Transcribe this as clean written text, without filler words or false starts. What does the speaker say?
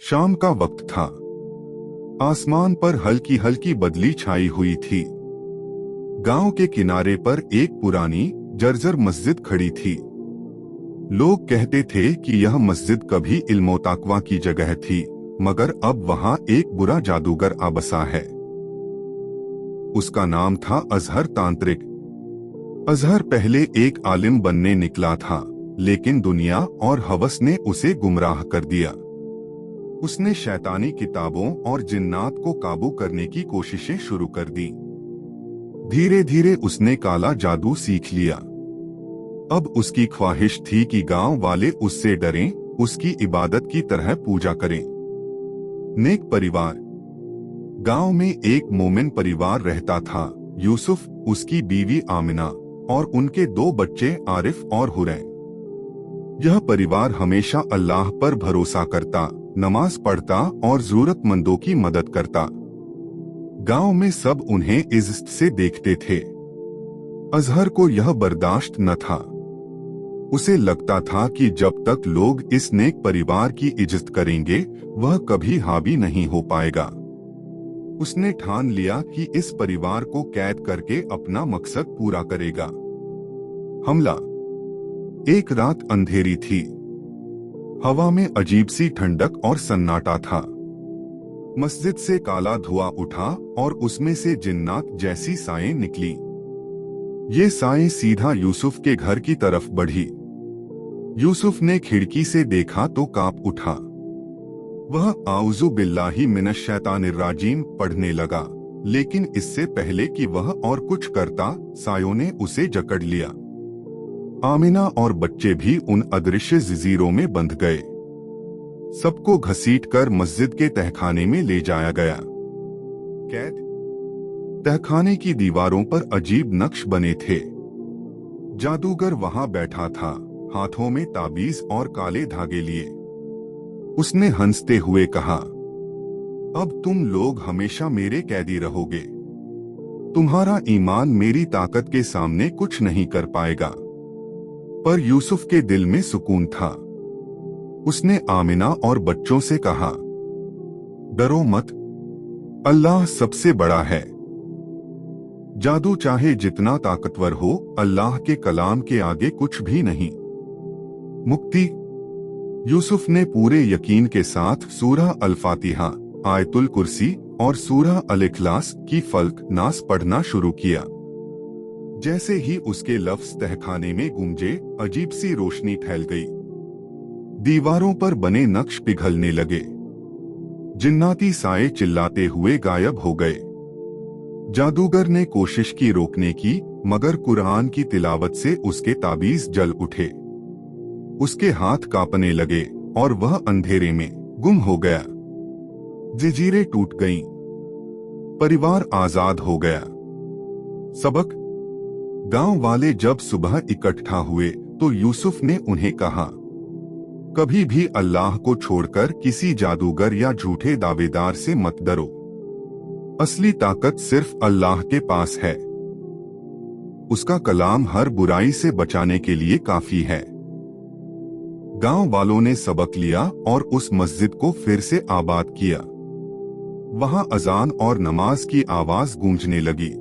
शाम का वक्त था। आसमान पर हल्की हल्की बदली छाई हुई थी। गांव के किनारे पर एक पुरानी जर्जर मस्जिद खड़ी थी। लोग कहते थे कि यह मस्जिद कभी इल्मो तकवा की जगह थी, मगर अब वहां एक बुरा जादूगर आ बसा है। उसका नाम था अजहर तांत्रिक। अजहर पहले एक आलिम बनने निकला था, लेकिन दुनिया और हवस ने उसे गुमराह कर दिया। उसने शैतानी किताबों और जिन्नात को काबू करने की कोशिशें शुरू कर दी। धीरे धीरे उसने काला जादू सीख लिया। अब उसकी ख्वाहिश थी कि गांव वाले उससे डरें, उसकी इबादत की तरह पूजा करें। नेक परिवार। गांव में एक मोमिन परिवार रहता था, यूसुफ, उसकी बीवी आमिना और उनके 2 बच्चे आरिफ और हुरैन। यह परिवार हमेशा अल्लाह पर भरोसा करता, नमाज पढ़ता और जरूरतमंदों की मदद करता। गांव में सब उन्हें इज्जत से देखते थे। अजहर को यह बर्दाश्त न था। उसे लगता था कि जब तक लोग इस नेक परिवार की इज्जत करेंगे, वह कभी हावी नहीं हो पाएगा। उसने ठान लिया कि इस परिवार को कैद करके अपना मकसद पूरा करेगा। हमला। एक रात अंधेरी थी। हवा में अजीब सी ठंडक और सन्नाटा था। मस्जिद से काला धुआं उठा और उसमें से जिन्नात जैसी साएं निकली। ये साएं सीधा यूसुफ के घर की तरफ बढ़ी। यूसुफ ने खिड़की से देखा तो कांप उठा। वह आऊज़ु बिल्लाहि मिनश शैतानिर राजीम पढ़ने लगा, लेकिन इससे पहले कि वह और कुछ करता, सायों ने उसे जकड़ लिया। आमिना और बच्चे भी उन अदृश्य जंजीरों में बंध गए। सबको घसीटकर मस्जिद के तहखाने में ले जाया गया। कैद। तहखाने की दीवारों पर अजीब नक्श बने थे। जादूगर वहां बैठा था, हाथों में ताबीज और काले धागे लिए। उसने हंसते हुए कहा, अब तुम लोग हमेशा मेरे कैदी रहोगे। तुम्हारा ईमान मेरी ताकत के सामने कुछ नहीं कर पाएगा। पर यूसुफ के दिल में सुकून था। उसने आमिना और बच्चों से कहा, डरो मत, अल्लाह सबसे बड़ा है। जादू चाहे जितना ताकतवर हो, अल्लाह के कलाम के आगे कुछ भी नहीं। मुक्ति। यूसुफ ने पूरे यकीन के साथ सूरह अल-फातिहा, आयतुल कुर्सी और सूरह अल-इखलास की फल्क नास पढ़ना शुरू किया। जैसे ही उसके लफ्ज तहखाने में गूंजे, अजीब सी रोशनी फैल गई। दीवारों पर बने नक्श पिघलने लगे। जिन्नाती साए चिल्लाते हुए गायब हो गए। जादूगर ने कोशिश की रोकने की, मगर कुरान की तिलावत से उसके ताबीज जल उठे। उसके हाथ कांपने लगे और वह अंधेरे में गुम हो गया। जंजीरें टूट गईं। परिवार आजाद हो गया। सबक। गांव वाले जब सुबह इकट्ठा हुए तो यूसुफ ने उन्हें कहा, कभी भी अल्लाह को छोड़कर किसी जादूगर या झूठे दावेदार से मत डरो। असली ताकत सिर्फ अल्लाह के पास है। उसका कलाम हर बुराई से बचाने के लिए काफी है। गांव वालों ने सबक लिया और उस मस्जिद को फिर से आबाद किया। वहां अजान और नमाज की आवाज गूंजने लगी।